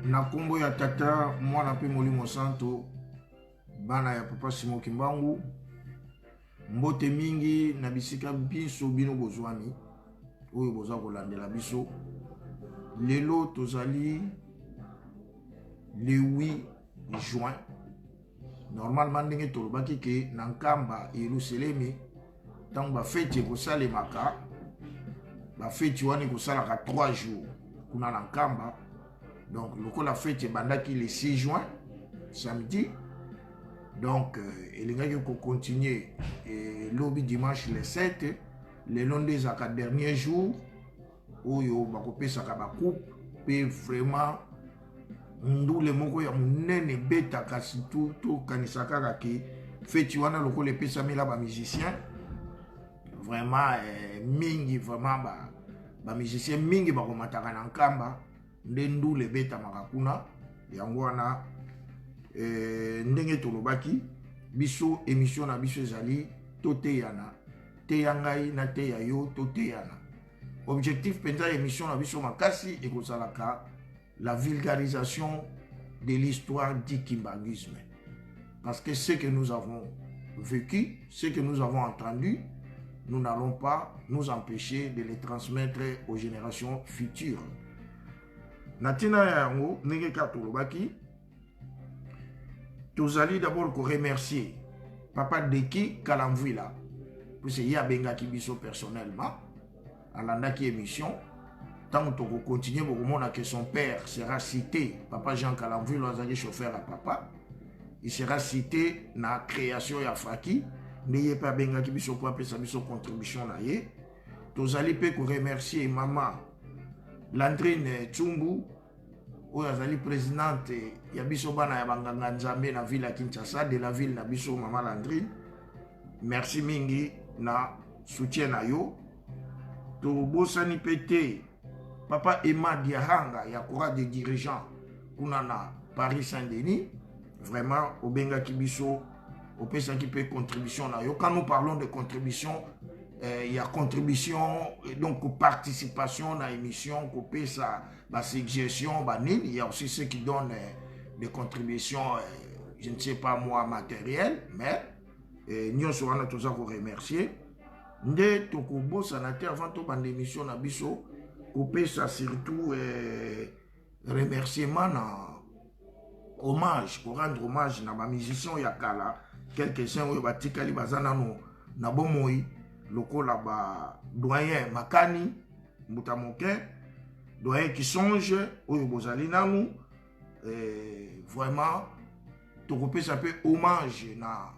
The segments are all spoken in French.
na kombo ya tata mwana pe Molimo Santo bana ya papa Simon Kimbangu mbote mingi na bisika biso bino bozwami oyo boza kolandela biso lelo tozali le 8 juin normalement ndenge tolobaki ke na nkamba Yerusalemi ntango bafeti ekosalemaka bafeti wana ekosalaka 3 jours kuna na nkamba. Donc lokola fete bandaki le 6 juin samedi, donc il y a continuer lobby dimanche le 7 le long des derniers jours où yo bakopesaka ba coupe pe vraiment ndule moko ya munene beta kasi tout kanisaka kaki fete wana lokola pesa mila ba musicien vraiment mingi vraiment ba musicien mingi bakomataka na nkamba ndendu le beta makakuna yango wana ndenge tolobaki biso émission na biso ezali toteyana teyangai na teya yo toteyana. Objectif penza émission na biso makasi ekozalaka la vulgarisation de l'histoire du kimbanguisme, parce que ce que nous avons vécu, ce que nous avons entendu, nous n'allons pas nous empêcher de les transmettre aux générations futures. Natina yango ndenge ka tolobaki tozali d'abord ko remercier papa Deki Kalamvwila pour ce ya bengaki biso personnellement alandaki émission tant to ko continuer pour mona que son père sera cité. Papa Jean Kalamvwila azali chauffeur à papa, il sera cité na création ya Faki ndeye pa bengaki biso pour apesa biso contribution na ye. Tozali pe ko remercier maman Landrine Tsumbu oyo azali présidente ya biso bana ya banganga nzambe na ville ya Kinshasa de la ville na biso maman Landrine. Merci mingi na soutien na yo. To bosani pété papa Emma Diahanga ya courage des dirigeants kuna na Paris Saint-Denis, vraiment obenga kibiso opesa ki pe contribution na yo. Quand nous parlons de contribution, il y a contribution, donc participation dans l'émission, la suggestion, il y a aussi ceux qui donnent des contributions, je ne sais pas moi, matérielles, mais nous serons tous à vous remercier. Nous sommes sénateurs avant tout dans l'émission, ça surtout remerciement, hommage, pour rendre hommage à ma musicien Yakala, quelques-uns qui ont été na bomoi. Lokola ba doyen Makani Mutamoke, doyen qui songe oyo bozali namu vraiment tokope ça peut hommage na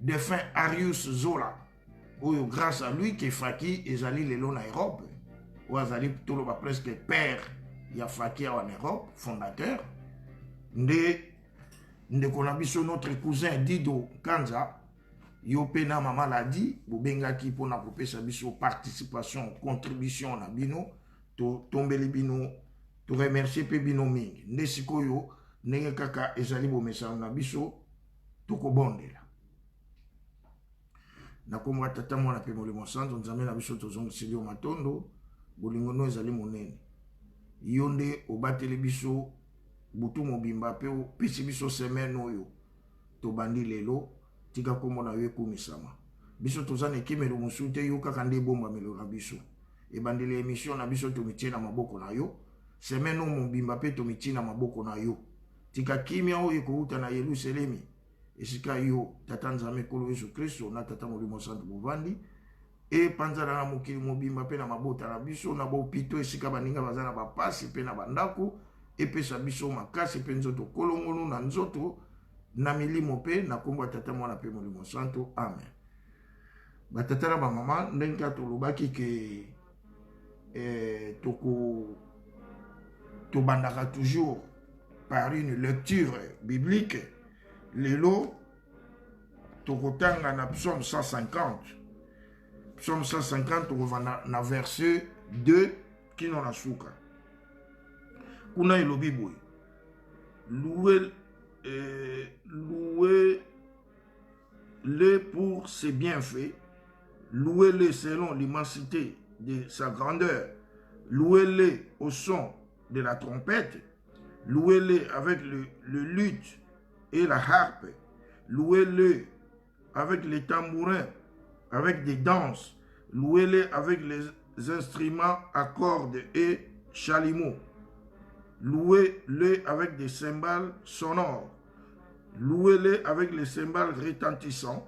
défunt Arius Zola oyo grâce à lui que Faki ezali lelo na Europe ou azali toloba presque père ya Faki en Europe, fondateur nde konabiso notre cousin Dido Kanza yo pena mama l'a dit bobengaki pona kopesa biso participation contribution na bino to tombeli bino to remercier pe bino mingi nde sikoyo ndenge kaka ezali bomesana na biso to kobondela na komwa tata mwana pe Molimo Santo nzambe na biso tozongi silio matondo bolingo no ezali monene yo nde obateli biso butu mobimba pe pesi biso semaine oyo to bandi lelo tika kombo na yo ekumisama biso tozana ekimelo mosusu te yo kaka nde ebombamelo na biso ebandeli émission na biso tomitie na maboko na yo semaine oyo mobimba mpe tomitie na maboko na yo tika kimia oyo ekouta na Yerusalemi esika yo tata nzambe nkolo Yesu Kristo na tata Molimo Santo bovandi epanzana na mokili mobimba mpe na mabota na biso na bopito esika baninga baza na bapasi mpe na bandako epesa biso makasi mpe nzoto kolongonu na nzoto na milimo pe na kombo tata mwana pe Molimo Santo, amen. Batata na ba mama ndenge tolobaki ke to bandaka toujours par une lecture biblique. Lelo tokotanga na psaume 150. Psaume 150 tokova na verset 2 kino na suka. Kuna elobi boy. Louez-le pour ses bienfaits, louez-le selon l'immensité de sa grandeur, louez-le au son de la trompette, louez-le avec le luth et la harpe, louez-le avec les tambourins, avec des danses, louez-le avec les instruments à cordes et chalumeaux, louez-le avec des cymbales sonores, louez-le avec les cymbales retentissants,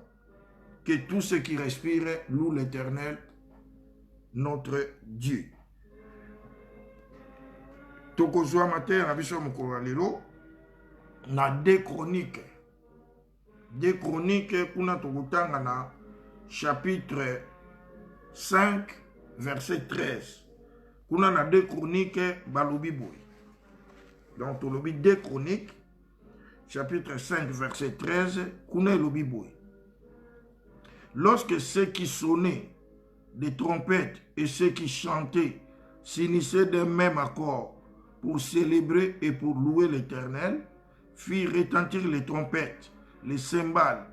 que tout ce qui respire loue l'Éternel, notre Dieu. Tokozwa matin na biso mokolo lelo na 2 Chroniques. 2 Chroniques kuna tokotanga na chapitre 5 verset 13. Kuna na 2 Chroniques balobi boy. Donc tolobi 2 Chroniques chapitre 5 verset 13 kuna lobi boy. Lorsque ceux qui sonnaient des trompettes et ceux qui chantaient s'unissaient d'un même accord pour célébrer et pour louer l'Éternel, firent retentir les trompettes, les cymbales,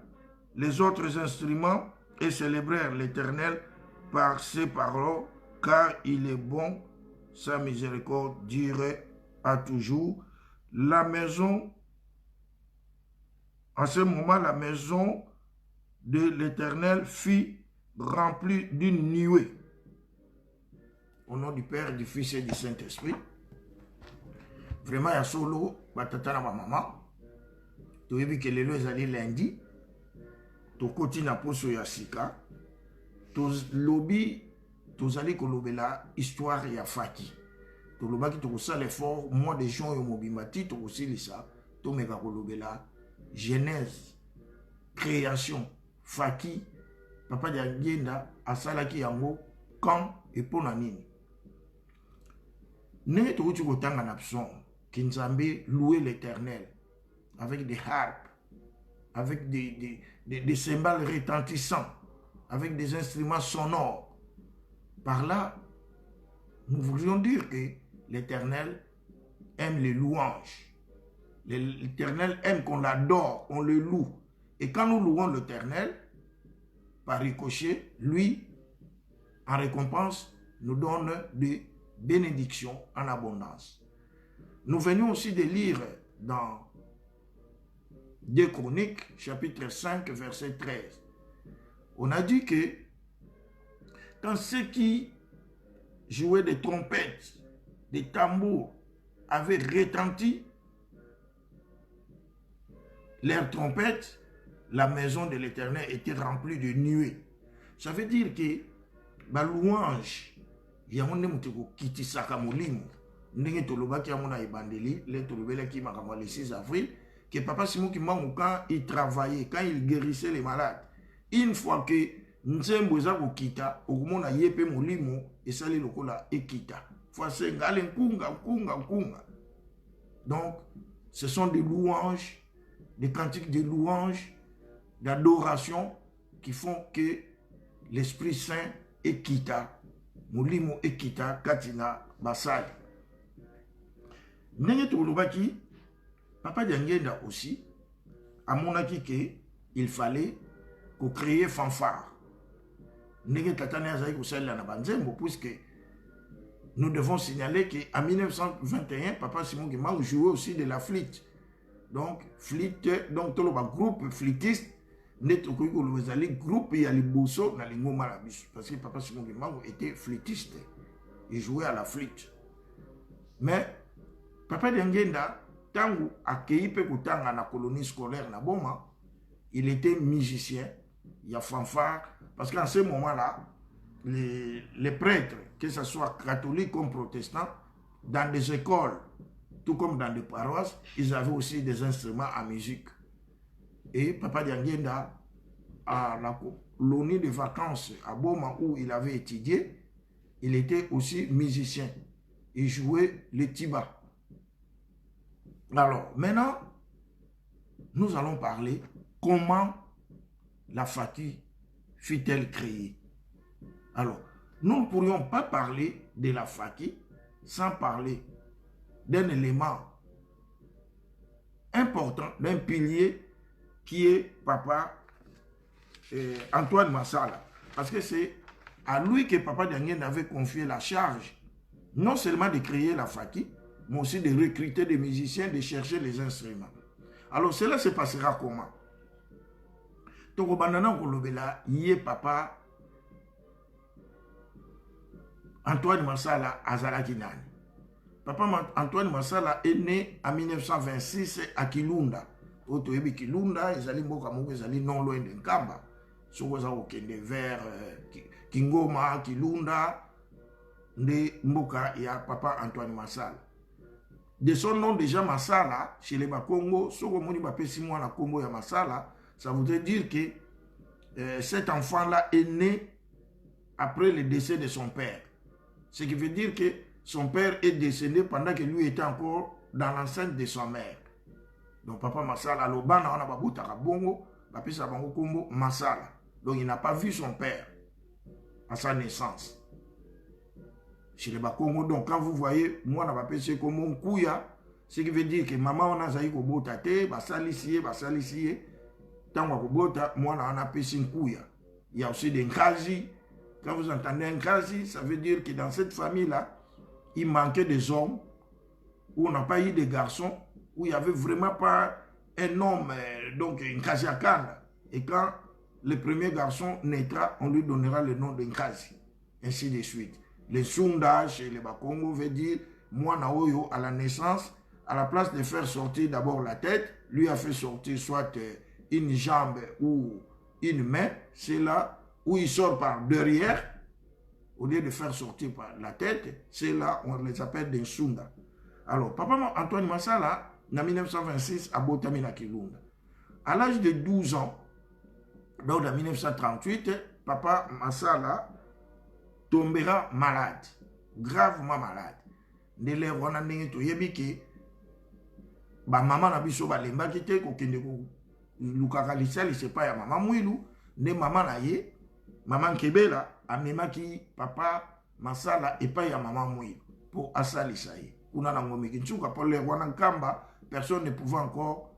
les autres instruments et célébrèrent l'Éternel par ses paroles, car il est bon, sa miséricorde durait à toujours. La maison, en ce moment, la maison de l'Éternel fut remplie d'une nuée. Au nom du Père, du Fils et du Saint-Esprit. Vraiment, il y a solo, batata na maman. Tu as vu que les lois allaient lundi. Tu continues à poser ya sika. Tu lobby, tu allais kolobela histoire ya Faki. Tu lobby qui tu ça l'effort, moi des gens yo mobimati, tu aussi ça. Tu mega kolobela genèse, création, Faki, papa de Ngenda, asalaki yango quand et pour nini. Ne tu tu kotanga na pson. Kinzambe louer l'Éternel avec des harpes, avec des cymbales retentissants, avec des instruments sonores. Par là, nous voulions dire que l'Éternel aime les louanges. L'Éternel aime qu'on l'adore, on le loue. Et quand nous louons l'Éternel, par ricochet, lui, en récompense, nous donne des bénédictions en abondance. Nous venons aussi de lire dans 2 Chroniques, chapitre 5, verset 13. On a dit que quand ceux qui jouaient des trompettes, des tambours, avaient retenti leurs trompettes, la maison de l'Éternel était remplie de nuées. Ça veut dire que la louange, il y a un homme qui quitte sa camolime. Ndenge tolobaki amona ebandeli le tolobelaki makambo le 6 avril que papa Simon Kimbangu quand il travaillait, quand il guérissait les malades, une fois que nzembo eza kokita okomona ye pe molimo esali lokola ekita fois ngale nkunga. Donc ce sont des louanges, des cantiques de louanges, d'adoration qui font que l'Esprit Saint ekita molimo ekita katina basali. Ndenge tolobaki papa Ngenda aussi amonaki que il fallait créer fanfare. Ndenge tatane azali kosalela na banzembo puisque nous devons signaler qu'en 1921 papa Simon Kimbangu jouait aussi de la flûte. Donc flûte, donc toloba groupe flûtiste net okoki kolobezali groupe ya liboso na lingoma la biso parce que papa Simon Kimbangu était flûtiste. Il jouait à la flûte. Mais papa Ngenda, tangu akei pe kutanga na colonie scolaire na Boma, il était musicien, il y a fanfare, parce qu'en ce moment-là, les prêtres, que ce soit catholiques comme protestants, dans des écoles, tout comme dans des paroisses, ils avaient aussi des instruments à musique. Et papa Ngenda, à la colonie de vacances à Boma où il avait étudié, il était aussi musicien. Il jouait le tiba. Alors, maintenant, nous allons parler comment la Faki fut-elle créée. Alors, nous ne pourrions pas parler de la Faki sans parler d'un élément important, d'un pilier qui est papa Antoine Massala. Parce que c'est à lui que papa Ngenda avait confié la charge, non seulement de créer la Faki, mais aussi de recruter des musiciens, de chercher les instruments. Alors cela se passera comment? Donc, bandana kolobela, yé papa Antoine Massala azalaki nani. Papa Antoine Massala est né en 1926 à Kilunda. Oto yebi Kilunda, ezali mboka moko ezali non loin de Nkamba. Soko za okende vers Kingoma, Kilunda, de mboka ya papa Antoine Massala. De son nom déjà Massala, chez les Bakongo, soko moni bapesi mwana kombo ya Massala, ça voudrait dire que cet enfant-là est né après le décès de son père. Ce qui veut dire que son père est décédé pendant que lui était encore dans l'enceinte de sa mère. Donc papa Massala, l'obana on a babutaka bongo, bapesa bango kombo Massala. Donc il n'a pas vu son père à sa naissance. Chez les Bakongo, donc quand vous voyez, moi on a bapesé comme mon kouya, ce qui veut dire que maman on a zaï ko bota te, basalisie, tant qu'on bota, moi on a pesé un kouya. Il y a aussi des nkazi. Quand vous entendez un nkazi, ça veut dire que dans cette famille-là, il manquait des hommes, où on n'a pas eu de garçons, où il n'y avait vraiment pas un homme, donc un nkazi akanda. Et quand le premier garçon naîtra, on lui donnera le nom de nkazi. Ainsi de suite. Les Sunda chez les Bakongo veut dire, moi Naoyo à la naissance, à la place de faire sortir d'abord la tête, lui a fait sortir soit une jambe ou une main, c'est là où il sort par derrière, au lieu de faire sortir par la tête, c'est là on les appelle des Sunda. Alors, papa Antoine Massala, en 1926, à Botamina Kilunda. À l'âge de 12 ans, donc en 1938, papa Massala tombera malade, gravement malade. De l'air, on a dit que maman n'a pas su que kokende ko lukaka lisali c'est pas ya maman mwilu, ne maman na ye, maman Kebela amemaki papa Massala et pas ya maman mwilu pour asalisa ye. Kuna na ngomiki nchuka pour l'air wana Nkamba, personne ne pouvait encore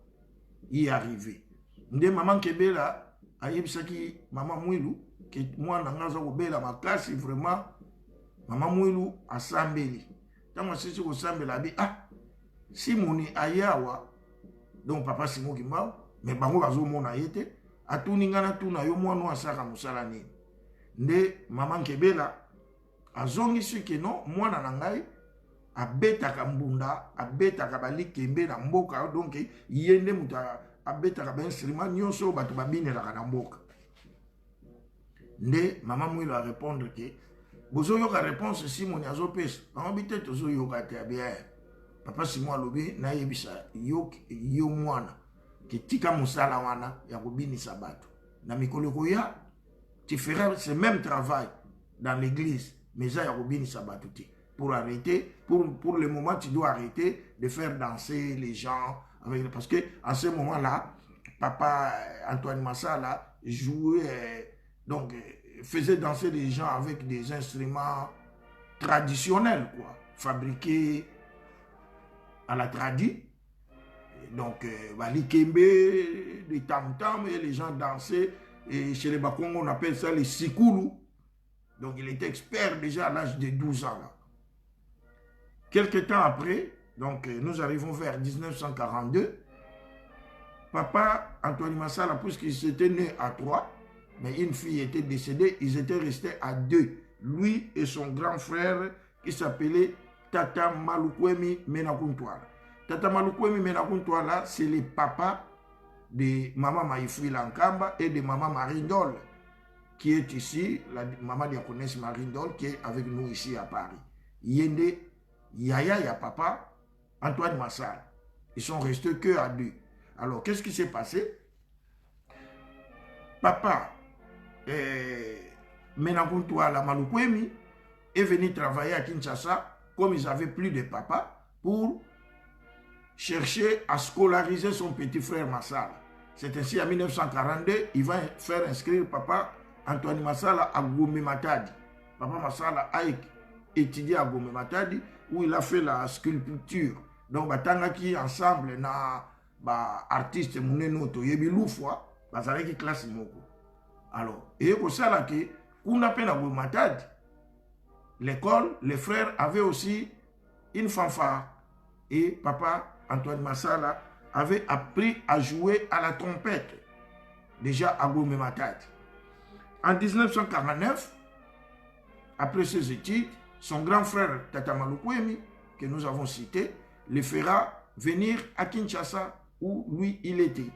y arriver. Nde maman Kebela ayebisaki maman mwilu que moi nangaza kobela makasi vraiment maman mwilu asambeli. Tango sisi ko sambela bi si moni ayawa donc papa Simon Kimbao mais bango bazo mona yete atuni ngana tuna yo mwana asaka musala nini. Nde maman Kebela azongi suki non mwana na ngai abetaka mbunda abetaka balikembe na mboka donc yende muta abetaka ba instrument nyonso bato babinelaka na mboka. Nde maman mwilu a répondre que bozo yoka réponse si mon yazo pesa maman bite tozo yoka te bien papa Simon alobi na yebisa yo mwana ki tika musala wana ya kobinisa bato na mikolo koya tu feras ce même travail dans l'église mais ça ya kobinisa bato te pour arrêter pour le moment tu dois arrêter de faire danser les gens avec, parce que en ce moment-là papa Antoine Massala jouait donc faisait danser les gens avec des instruments traditionnels, quoi, fabriqués à la tradie. Donc, Balikembe, des tam-tam, et les gens dansaient. Et chez les Bakongo, on appelle ça les Sikulu. Donc, il était expert déjà à l'âge de 12 ans. Là. Quelques temps après, donc nous arrivons vers 1942, papa Antoine Massala, puisqu'il s'était né à 3, mais une fille était décédée, ils étaient restés à 2. Lui et son grand frère qui s'appelait Tata Malukwemi Menakuntwala. Tata Malukwemi Menakuntwala, c'est le papa de maman Maïfri Lankamba et de maman Marindol, qui est ici, la maman Diakonesse Marindol, qui est avec nous ici à Paris. Yende, Yaya, ya papa, Antoine Massala. Ils sont restés que à 2. Alors, qu'est-ce qui s'est passé? Papa, Menakuntwala Malukwemi est venu travailler à Kinshasa comme ils n'avaient plus de papa pour chercher à scolariser son petit frère Massala. C'est ainsi en 1942, il va faire inscrire papa Antoine Massala à Gombe Matadi. Papa Massala a étudié à Gombe Matadi où il a fait la sculpture. Donc, batangaki ensemble na artiste muneno to yebi lufwa bazalaki classe moko. Alors, et pour ça, qu'on appelle à Matadi, l'école, les frères avaient aussi une fanfare. et papa Antoine Massala avait appris à jouer à la trompette, déjà à Gomé Matadi. En 1949, après ses études, son grand frère Tata Malukwemi, que nous avons cité, le fera venir à Kinshasa où lui il était.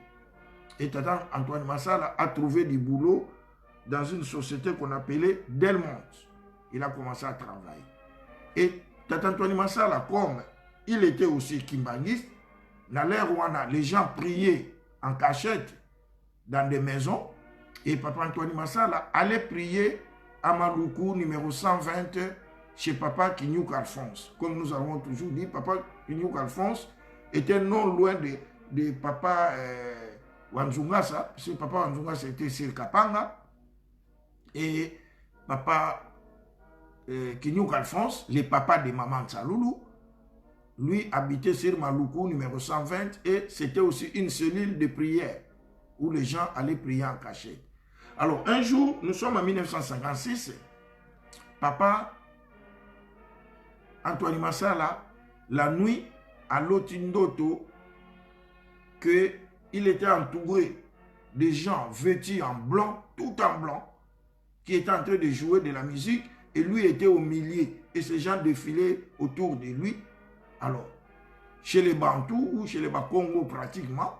Et Tata Antoine Massala a trouvé du boulot dans une société qu'on appelait Delmont. Il a commencé à travailler. Et Tata Antoine Massala, comme il était aussi kimbanguiste, dans l'ère où les gens priaient en cachette dans des maisons, et Papa Antoine Massala allait prier à Maluku numéro 120 chez Papa Kinyuk Alphonse. Comme nous avons toujours dit, Papa Kinyuk Alphonse était non loin de Papa Wanzungasa, parce que Papa Wanzungasa était sur Kapanga, et Papa Kinyuk Alphonse, le papa de Maman Tsaloulou, lui habitait sur Maluku numéro 120 et c'était aussi une cellule de prière où les gens allaient prier en cachette. Alors un jour, nous sommes en 1956, Papa Antoine Massala, la nuit à Lotindoto, qu'il était entouré de gens vêtus en blanc, tout en blanc, qui étaient en train de jouer de la musique et lui était au milieu et ces gens défilaient autour de lui. Alors, chez les Bantous ou chez les Bakongo pratiquement,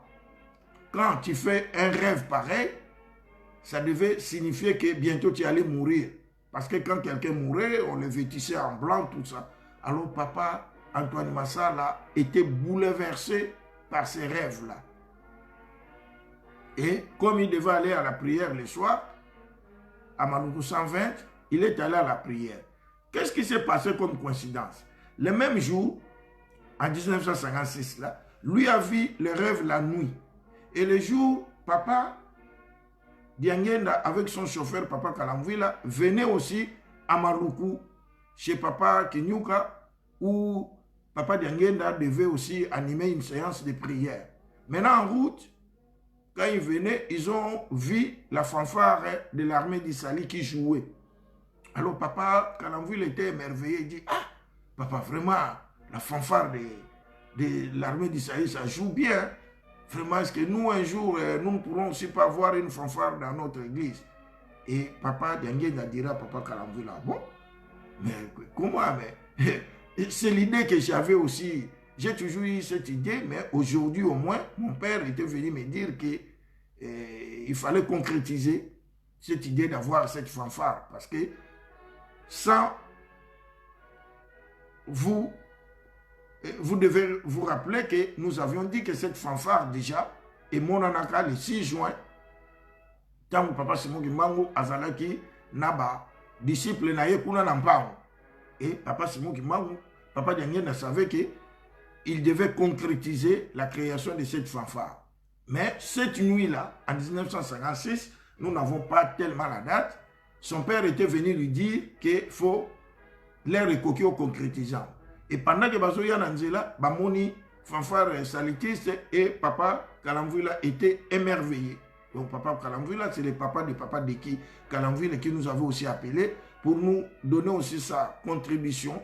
quand tu fais un rêve pareil, ça devait signifier que bientôt tu allais mourir. Parce que quand quelqu'un mourait, on le vêtissait en blanc, tout ça. Alors Papa Antoine Massala était bouleversé par ces rêves-là. Et comme il devait aller à la prière le soir, à Maluku 120, il est allé à la prière. Qu'est-ce qui s'est passé comme coïncidence? Le même jour, en 1956, là, lui a vu le rêve la nuit. Et le jour, Papa Diangenda, avec son chauffeur, Papa Kalamvila, venait aussi à Maluku, chez Papa Kinyuka, où Papa Diangenda devait aussi animer une séance de prière. Maintenant, en route, quand ils venaient, ils ont vu la fanfare de l'armée d'Issali qui jouait. Alors Papa Kalamvila était émerveillé, il dit, ah, Papa, vraiment, la fanfare de l'armée d'Issali, ça joue bien. Vraiment, est-ce que nous, un jour, nous ne pourrons aussi pas avoir une fanfare dans notre église? Et Papa Diangenda dira à Papa Kalamvila, bon, mais comment? C'est l'idée que j'avais aussi. J'ai toujours eu cette idée, mais aujourd'hui au moins, mon père était venu me dire qu'il fallait concrétiser cette idée d'avoir cette fanfare. Parce que sans vous devez vous rappeler que nous avions dit que cette fanfare déjà est monanaka le 6 juin. Tant que Papa Simon Kimbangu Azalaki Naba, disciple naye kuna nampango. Et Papa Simon Kimbangu, Papa Diangenda savait qu'il devait concrétiser la création de cette fanfare. Mais cette nuit-là, en 1956, nous n'avons pas tellement la date. Son père était venu lui dire qu'il faut les recoquer au concrétisant. Et pendant que Bazoya Nanzela, Bamoni, fanfare salitiste et Papa Kalamvila était émerveillé. Donc Papa Kalamvila, c'est le papa de Papa Deki Kalamvila qui nous avait aussi appelé pour nous donner aussi sa contribution,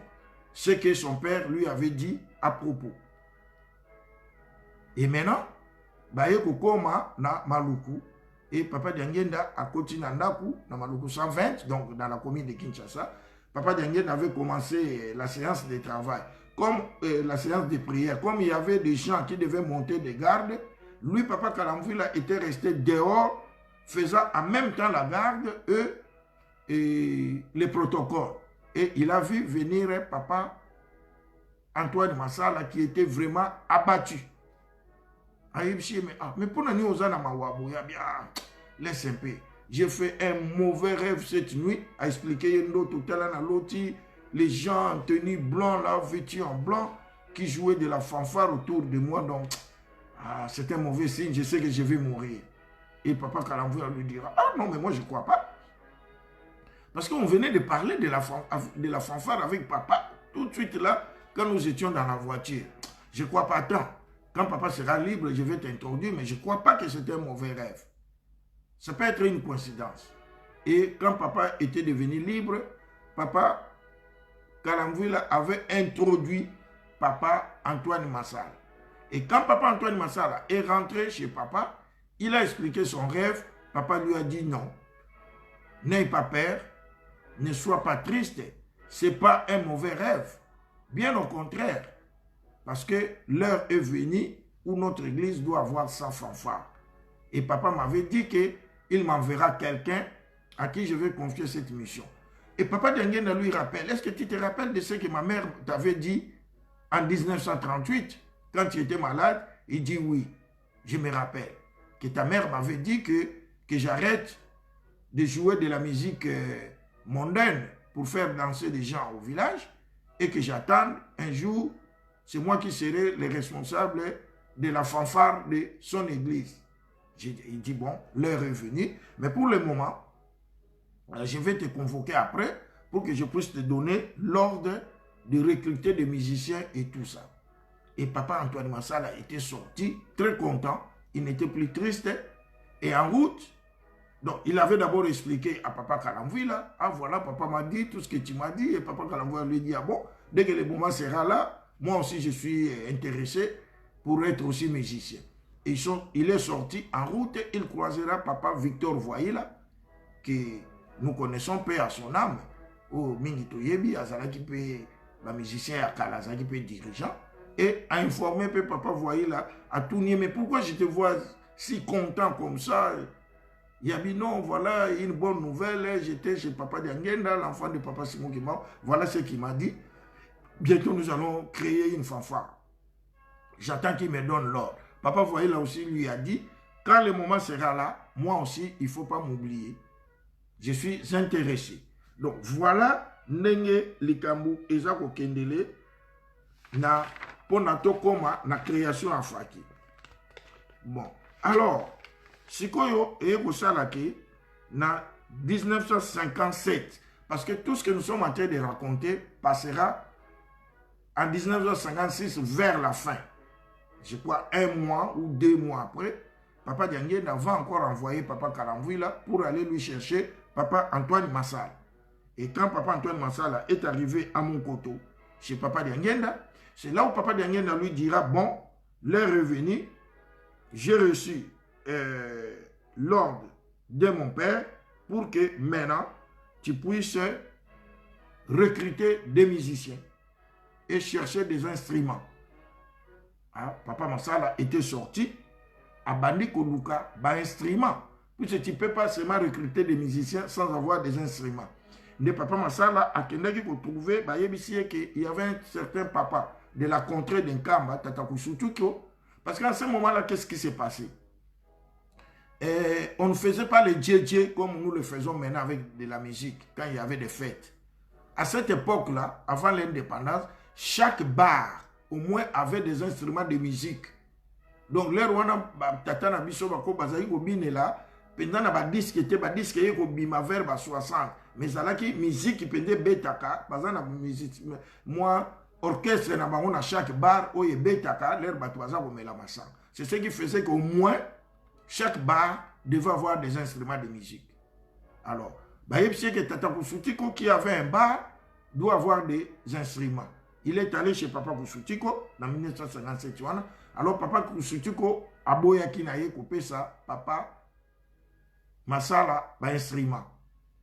ce que son père lui avait dit à propos. Et maintenant, Bayeko Koma na Maluku et Papa Diangenda a continué à Ndaku, na Maluku 120, donc dans la commune de Kinshasa. Papa Diangenda avait commencé la séance de travail, comme la séance de prière. Comme il y avait des gens qui devaient monter des gardes, lui, Papa Kalamvila, était resté dehors, faisant en même temps la garde et les protocoles. Et il a vu venir Papa Antoine Massala qui était vraiment abattu. Mais pour nous, laisse un peu. J'ai fait un mauvais rêve cette nuit, à expliquer tout à l'heure, les gens en tenue blanc, là, vêtus en blanc, qui jouaient de la fanfare autour de moi. Donc, c'est un mauvais signe, je sais que je vais mourir. Et Papa Kalamvila lui dira, ah non, mais moi je ne crois pas. Parce qu'on venait de parler de la fanfare avec Papa, tout de suite là, quand nous étions dans la voiture. Je ne crois pas tant. Quand Papa sera libre, je vais t'introduire, mais je ne crois pas que c'était un mauvais rêve. Ça peut être une coïncidence. Et quand Papa était devenu libre, Papa Kalamvila avait introduit Papa Antoine Massala. Et quand papa Antoine Massala est rentré chez papa, il a expliqué son rêve. Papa lui a dit non, n'aie pas peur, ne sois pas triste. Ce n'est pas un mauvais rêve. Bien au contraire. Parce que l'heure est venue où notre église doit avoir sa fanfare. Et papa m'avait dit qu'il m'enverra quelqu'un à qui je vais confier cette mission. Et papa Diangenda lui rappelle, est-ce que tu te rappelles de ce que ma mère t'avait dit en 1938, quand tu étais malade? Il dit oui, je me rappelle. Que ta mère m'avait dit que j'arrête de jouer de la musique mondaine pour faire danser des gens au village et que j'attende un jour, c'est moi qui serai le responsable de la fanfare de son église. Il dit bon, l'heure est venue, mais pour le moment, je vais te convoquer après pour que je puisse te donner l'ordre de recruter des musiciens et tout ça. Et papa Antoine Massala était sorti, très content, il n'était plus triste, et en route, donc il avait d'abord expliqué à papa Kalamvouila, ah voilà, papa m'a dit tout ce que tu m'as dit, et papa Kalamvouila lui dit, ah bon, dès que le moment sera là, moi aussi je suis intéressé pour être aussi musicien. Et il est sorti en route, il croisera papa Victor Voyila, que nous connaissons paix à son âme, au Mingito Yebi, Azalaki paix, le musicien à Kalazaki paix dirigeant, et a informé papa Voyila à tout nier, mais pourquoi je te vois si content comme ça? Il a dit non, voilà une bonne nouvelle, j'étais chez papa Diangenda, l'enfant de papa Simon Kimba, voilà ce qu'il m'a dit. Bientôt nous allons créer une fanfare. J'attends qu'il me donne l'ordre. Papa Voyila aussi lui a dit, quand le moment sera là, moi aussi, il ne faut pas m'oublier. Je suis intéressé. Donc voilà, Nenge Likambu Ezako Kendele na ponato koma na création à Faki. Bon, alors, Sikoyo et Gosalake na 1957, parce que tout ce que nous sommes en train de raconter passera en 1956 vers la fin. Je crois 1 mois ou 2 mois après, papa Diangenda va encore envoyer papa Kalamvouila pour aller lui chercher papa Antoine Massala. Et quand papa Antoine Massala est arrivé à Monkoto, chez papa Diangenda, c'est là où papa Diangenda lui dira, bon, l'heure est venue, j'ai reçu l'ordre de mon père pour que maintenant tu puisses recruter des musiciens et chercher des instruments. Ah, papa Massala était sorti à Bandi Koluka, instrument. Puisque tu ne peux pas seulement recruter des musiciens sans avoir des instruments. Mais papa Massala a trouvé qu'il y avait un certain papa de la contrée d'Nkamba, Tatakusutuko. Parce qu'à ce moment-là, qu'est-ce qui s'est passé? On ne faisait pas le djé comme nous le faisons maintenant avec de la musique, quand il y avait des fêtes. À cette époque-là, avant l'indépendance, chaque bar, au moins, avait des instruments de musique. Donc, l'heure où on a tatana biso bako bazali ko binela, pendant na ba disque était ba disque ko bima vers ba 60. Mais ça qui musique pendant betaka, bazana musique moi orchestre na bango na chaque bar oye betaka, l'heure ba baza ko mela massa. C'est ce qui faisait qu'au moins chaque bar devait avoir des instruments de musique. Alors, bah yebsi que Tata Kusutiko qui avait un bar doit avoir des instruments. Il est allé chez Papa Kusutiko en 1957. Alors Papa Kusutiko a boyaki na ye coupé ça, Papa Massala ba instrument.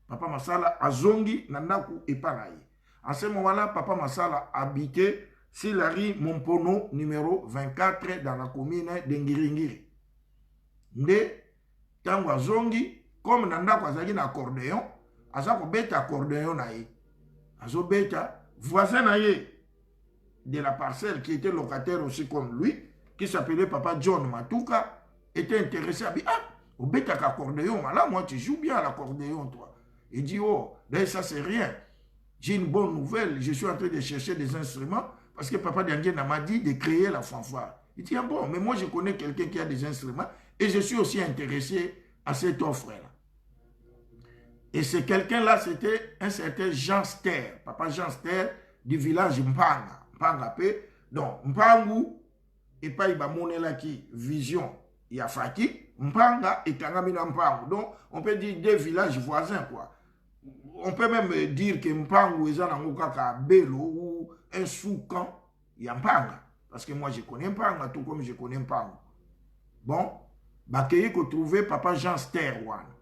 Papa Massala a zongi nandaku epanaye. En ce moment-là, Papa Massala habitait sur la rue Mompono numéro 24 dans la commune d'Ngiringiri. Nde tango azongi comme nandaku azali na accordéon, azako beta accordéon na ye. Azo beta voisin na ye de la parcelle qui était locataire aussi comme lui, qui s'appelait Papa John Matuka, était intéressé à dire, ah, au bêta accordéon, là, moi, tu joues bien à l'accordéon, toi. Il dit, oh, là, ça, c'est rien. J'ai une bonne nouvelle, je suis en train de chercher des instruments, parce que Papa Diangenda m'a dit de créer la fanfare. Il dit, ah bon, mais moi, je connais quelqu'un qui a des instruments, et je suis aussi intéressé à cette offre-là. Et ce quelqu'un-là, c'était un certain Jean Ster, Papa Jean Ster, du village Mpanga. Donc, Mpangu, et pas il va qui vision, il y a Faki, Mpanga et Tangamina Mpangu. Donc, on peut dire 2 villages voisins, quoi. On peut même dire que Mpangu est un Belo ou un sous-camp, il y a Mpanga. parce que moi je connais pas, tout comme je connais pas. Bon, bakeye ko trouver papa Jean Ster wana.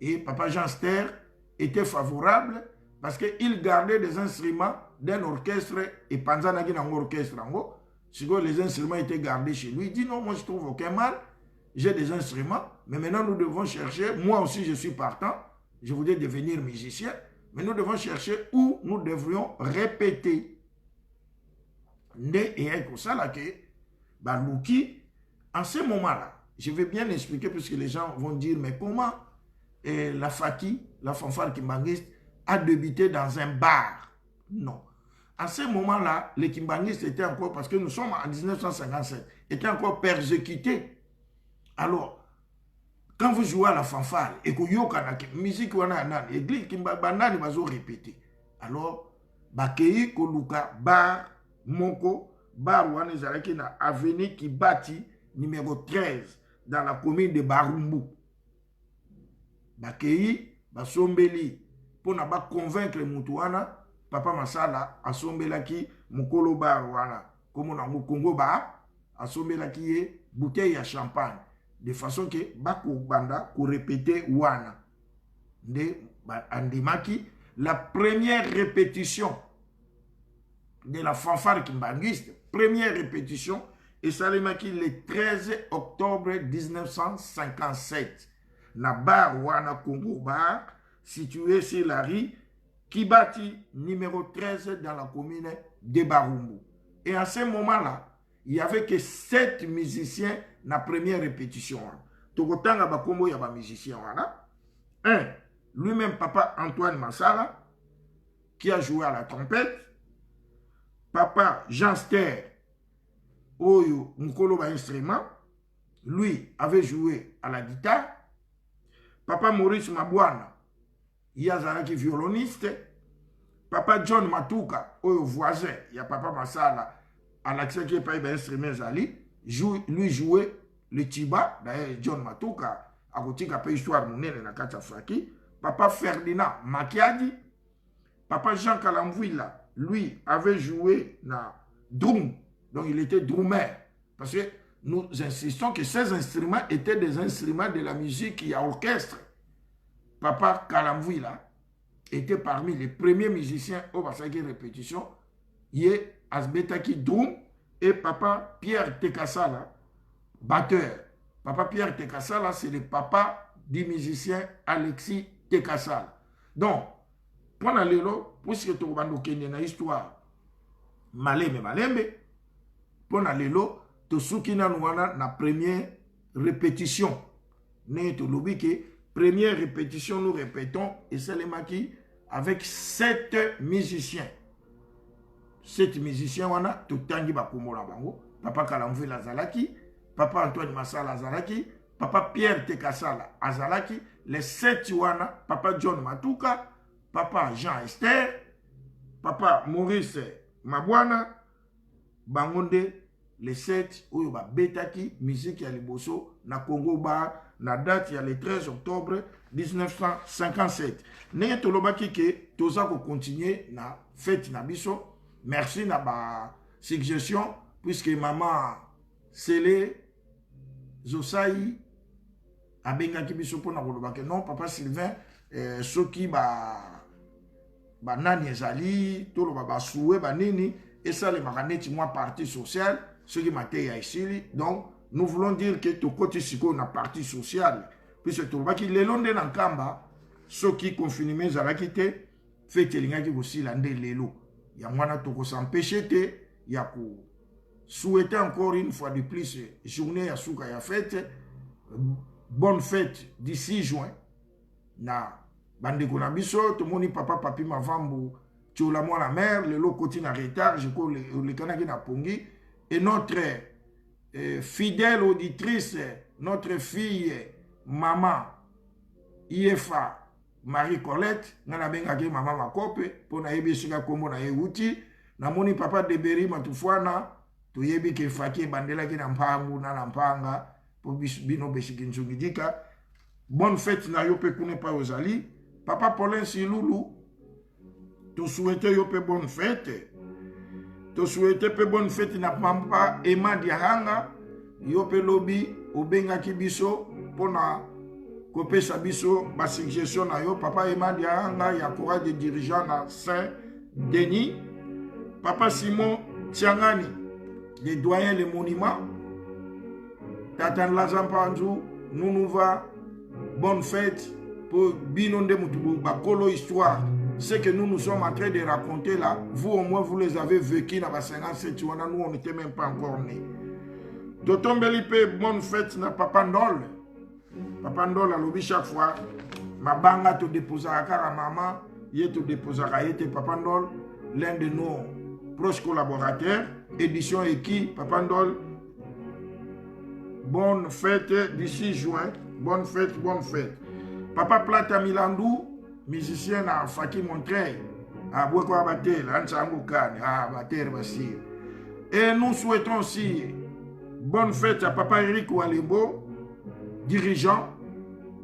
Et papa Jean Ster était favorable parce qu'il gardait des instruments d'un orchestre et Panzana qui n'a un orchestre. Si les instruments étaient gardés chez lui, il dit non, moi je trouve aucun mal, j'ai des instruments, mais maintenant nous devons chercher, moi aussi je suis partant, je voudrais devenir musicien, mais nous devons chercher où nous devrions répéter. Et avec ça, là, que Luki, en ce moment-là, je vais bien expliquer puisque les gens vont dire, mais comment la Faki, la fanfare kimbanguiste, a débuté dans un bar? Non. En ce moment-là, les kimbanguistes étaient encore, parce que nous sommes en 1957, étaient encore persécutés. Alors, quand vous jouez à la fanfare, et que vous avez une musique, l'église kimbanguiste va répéter. Alors, bakei koluka bar moko, bar wana ezalaki na avenue Kibati, numéro 13, dans la commune de Barumbu. Bakei, basombeli, pour na ba convaincre Moutouana, Papa Masala, asombelaki mukolo bar wana, comme on a Congo bar, asombelaki ye bouteille à champagne, de façon que bako banda ko répéter wana. De andimaki, la première répétition de la fanfare kimbanguiste, première répétition, et ça le le 13 octobre 1957. Na bar wana Congo bar, situé sur la rue Kibati, numéro 13, dans la commune de Barumbu. Et à ce moment-là, il n'y avait que 7 musiciens dans la première répétition. Tokotanga bakombo ya ba musicien wana. Un, lui-même papa Antoine Massala, qui a joué à la trompette. Papa Jean Ster, Oyo Mukolo ba instrument, lui avait joué à la guitare. Papa Maurice Mabwana, Yazaraki violoniste. Papa John Matuka, Oyo voisin, il y a Papa Massala, à l'accès qui est pas instrument Zali, lui jouait le tiba, d'ailleurs John Matuka, à côté de la histoire monnaie na kata fraki. Papa Ferdinand Makiadi, Papa Jean Kalamvouila, lui avait joué na drum, donc il était drummer. Parce que nous insistons que ces instruments étaient des instruments de la musique qui a orchestre. Papa Kalamvouila était parmi les premiers musiciens au Basaki répétition. Il est Asbetaki drum et Papa Pierre Tekassala, batteur. Papa Pierre Tekassala, c'est le papa du musicien Alexis Tekassala. Donc, pendant l'élo, puisque tu as une histoire, malembe, pendant l'élo, tu as na première répétition. Première répétition, nous répétons, et c'est le maquis avec 7 musiciens. 7 musiciens, wana, tout tangi bakumola bango. Papa Kalamvouila Azalaki, Papa Antoine Massala Azalaki, Papa Pierre Tekassala Azalaki, les 7 wana, Papa John Matuka, Papa Jean Esther, Papa Maurice Mabwana, Bangonde, les 7 oyo ba betaki musique ya liboso na Congo bar na date ya le 13 octobre 1957. Neye tolobaki ke toza ko continuer na fête na biso. Merci na ba suggestion puisque maman Sele Zosai abengaki biso pona kolobaki non papa Sylvain soki ba nani ezali toloba ba souwe ba nini et ça les maganeti moi parti social ceux qui m'ont ici. Donc, nous voulons dire que tout côté siko na partie sociale. Puisque tout le monde les longs de Nankamba, ceux qui confinent mes arakite, fait les qui aussi l'ande lelo. Il y a moins de s'empêcher te, il y a pour souhaiter encore une fois de plus journée à souka ya fête, bonne fête d'ici juin. Na bande konabiso, tout le monde papa papi mavambo, tu la moi la mère, le lot continue en retard, je crois le canaki na pongi. Et notre fidèle auditrice, notre fille, maman, IFA, Marie-Colette, nana bengaki maman makope, pour na yebi sika kombo na yeuti, na moni papa de Beri matufwana, to yebi ke faki bandela ki na mpangu na mpanga, pour bino besiki nsungidika. Bonne fête na yope kune pa ozali. Papa Paulin Siloulou, to souhaite yope bonne fête. To souhaite pe bonne fête na papa Emma Diaranga. Yo pe lobi obenga ki biso pona kopesa biso ba suggestion na yo. Papa Emma Diaranga ya courage de dirigeant na Saint-Denis. Papa Simon Tiangani, les doyens, les monuments. Tatan Lazampanzou, Nounouva, bonne fête pour Binonde Moutubou, Bakolo Histoire. Ce que nous sommes en train de raconter là, vous au moins vous les avez vécu dans la 57, nous on n'était même pas encore nés. Toton Belipe, bonne fête na Papa Ndol. Papa Ndol a lobby chaque fois. Ma banga te déposera à maman, il te déposera à Papa Ndol, l'un de nos proches collaborateurs, édition équipe, Papa Ndol. Bonne fête d'ici juin. Bonne fête, bonne fête. Papa Plata Milandou, musicien à Faki Montreuil, à Bouekwa Batel, à Nsangoukan, à Bater Bassir. Et nous souhaitons aussi bonne fête à Papa Eric Oualembo, dirigeant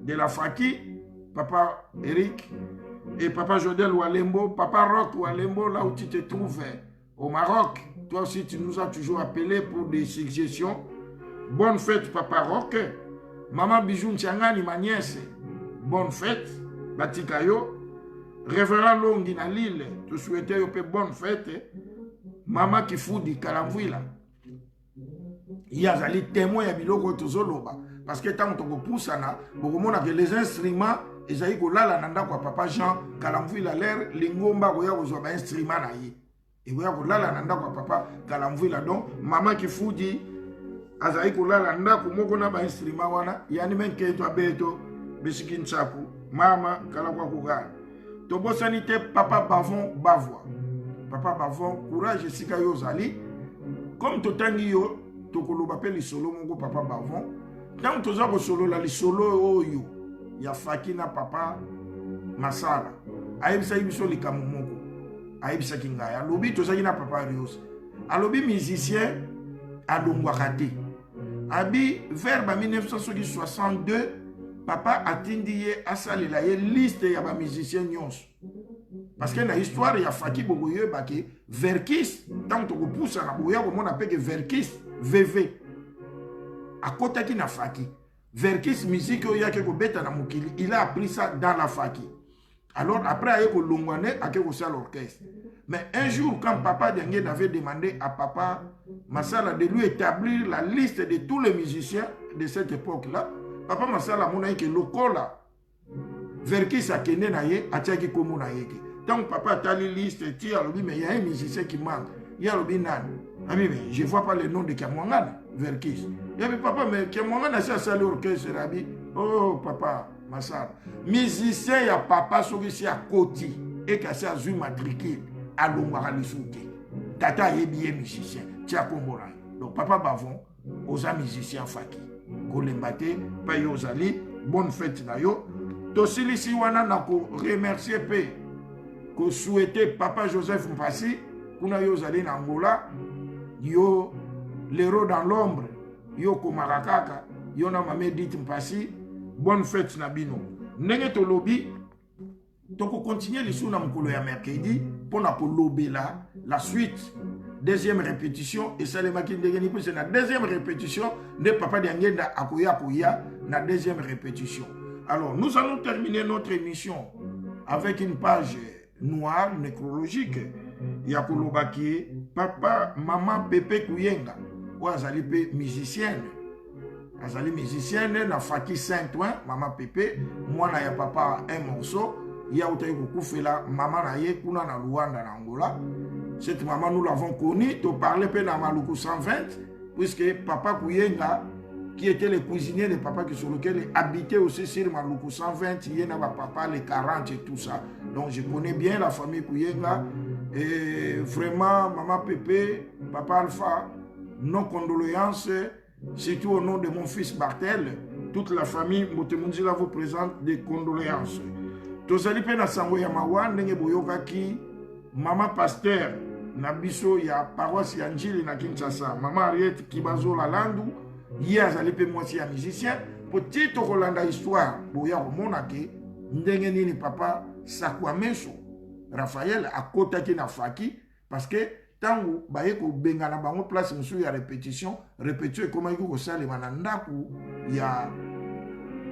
de la Faki, Papa Eric, et Papa Jodel Oualembo, Papa Rock Oualembo, là où tu te trouves au Maroc. Toi aussi, tu nous as toujours appelé pour des suggestions. Bonne fête, Papa Rock. Maman Bijou Ntiangani, ma nièce. Bonne fête, Batikayo. Révérend Longi na Lille, tu souhaitais bonne fête. Maman Kifoudi, Kalamvouila. Il y a des témoins ya biloko tozoloba. Parce que tant que tu pousses, que les instruments, ils ont là nanda kwa Papa Jean, Kalamvouila l'air, lingomba goya gozoba instrument na yi. Et goya là nanda kwa Papa Kalamvouila. Donc, maman Kifoudi, azali kolala ndako moko na ba instrument wana yani menke to abeto besiki nchaku mama kala kwa kugana to bosani te Papa Bavon Bavois. Papa Bavon courage sika yo zali comme to tangi yo to koloba pe lisolo moko Papa Bavon tant to za ko solo la lisolo oyo ya Faki na Papa Masala ayebisa biso likamu moko ayebisa kingaya lobi to zaki na Papa Rios alobi musicien alongwakate abi vers 1962 papa atindiye asalela ye liste ya ba musicien nyonso parce que na histoire ya Faki bogoye baki Verkis tant to poussa na boya ko mona peke Verkis VV akotaki na Faki Verkis musique yake ko beta na mukili il a appris ça dans la Faki alors après aye ko longwane ake ko sa l'orchestre. Mais un jour, quand Papa Dengue avait demandé à Papa Masala de lui établir la liste de tous les musiciens de cette époque-là, Papa Masala m'a dit que le cola, vers qui ça kende na ye, a tchaki komo na ye. Donc Papa a lu la liste, il a dit, mais il y a un musicien qui manque. Il a dit, nan. Ah mais je ne vois pas le nom de Kamwangana, Verkis. Il a dit, papa, mais Kamwangana, c'est ça l'orchestre. Il a dit, oh Papa Masala, musicien, il y a Papa, celui-ci à Koti, et qui a sa zui matricule. Alongwara lisouté. Tata est bien musicien. Tia Kombola. Donc Papa Bavon, aux musiciens Faki. Golembate, Payo Zali, bonne fête na yo. Tosili si wana na ko remercier pe. Ko souhaiter Papa Joseph Mpassi, kuna yo zali na Angola, yo l'héros dans l'ombre, yo Komarakaka, yo na mame dit Mpassi, bonne fête na bino. Nenge to lobi, donc on continue les sous na mkolo ya mercredi pour na lobby la suite deuxième répétition et ça les makine de c'est la deuxième répétition de Papa Diangenda akoya na deuxième répétition. Alors nous allons terminer notre émission avec une page noire nécrologique ya kolobaki Papa Maman Pepe Kuyenga ou azali pe musicienne. Azali musicienne na Faki Saint-Ouen Maman Pepe moi na ya papa un morceau. Il y a aussi beaucoup la maman naie kuna na Luanda na Angola. Cette maman nous l'avons connue, tu parlais pe na Maluku 120 puisque Papa Kuyenga qui était le cuisinier de papa qui sur lequel habitait aussi sur Maluku 120, il y a papa les 40 et tout ça. Donc je connais bien la famille Kuyenga et vraiment maman Pépé, papa Alpha, nos condoléances surtout au nom de mon fils Bartel, toute la famille Motemunzila vous présente des condoléances. Tozali pe na sango ya mawa ndenge boyoka ki mama pasteur na biso ya paroisse ya Njili na Kinshasa mama Ariette Kibazo la landu ye azali pe mwasi ya musicien petit tokolanda histoire boya komona ke ndenge nini papa Sakwameso Raphaël akotaki na Faki parce que tango baye ko benga na bango place musu ya répétition ekomaki kosalema na ndako ya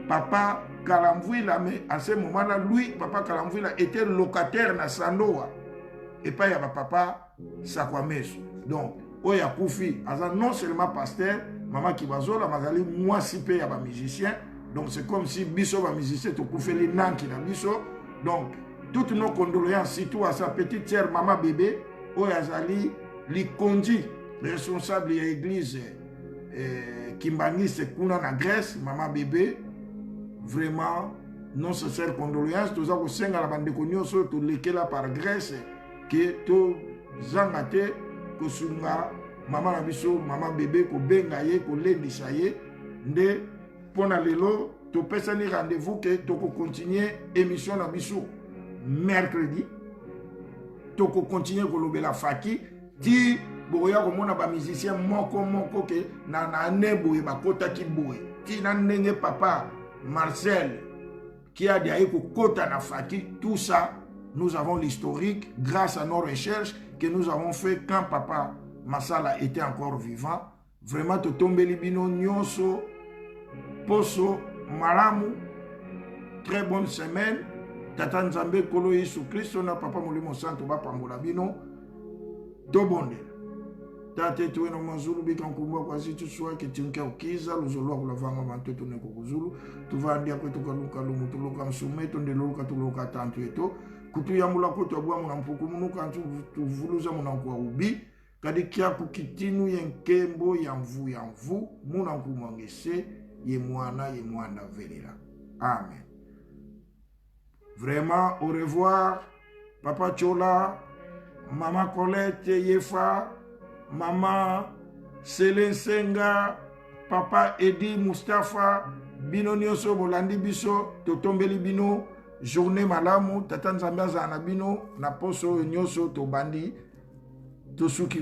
papa Kalamvwila, mais à ce moment-là, lui, papa Kalamvwila, était locataire na Sandoa. Et pas ya papa Sakwameso. Donc, Oya Koufi, non seulement pasteur, maman Kibazola, mazali, moi si pe ya ba musicien. Donc, c'est comme si biso ba musicien, to koufé les nanki na biso. Donc, toutes nos condoléances, surtout à sa petite sœur, maman bébé, Oya Zali, li kondi, responsable de l'église Kimbani, c'est Kuna na Grèce, maman bébé. Vraiment, non sincère condoléances, tout ça, que c'est la bande de cognos, tout lesquels par Grèce, que tout zangate, que sunga, maman nabiso, maman bébé, que bengaye, que lendisaye, de pona lelo, tu peux s'en rendez-vous que tu peux continuer émission nabiso mercredi, tu peux continuer que la faki, ti boya ko mona ba musicien moko ke na nebo ba kota ki boye, ti na nenge papa Marcel, qui a dit Kota na Faki, tout ça, nous avons l'historique grâce à nos recherches que nous avons fait quand papa Massala était encore vivant. Vraiment, to tombe libino nyonso, poso, malamu, très bonne semaine. Tata Nzambe Kolo Yesu Christo na papa Molimo Santo ba pambola bino. Do bonde. Tate tuwe na mazulu bika mkumba kwa zitu suwa kitimke ukiza luzolua kulavanga mantoto neko kuzulu tuva andia kwetu kaluka lumu tuluka msumeto ndeluka tuluka tantu eto kutu ya mula koto abua muna mpuku munuka tuvuluza muna mkua ubi kadi kia kukitinu yenkembo ya mvu muna mkumangese ye mwana velela. Amen. Vraiment, au revoir, Papa Chola, Maman Colette, Yefa, Maman Selen Senga, Papa Edi Mustafa, Bino Nyoso Bolandi Biso, Totombeli Bino, Journée Malamu, Tata Nzambe Zana Bino, Naposo Nyoso Tobandi, Tosuki.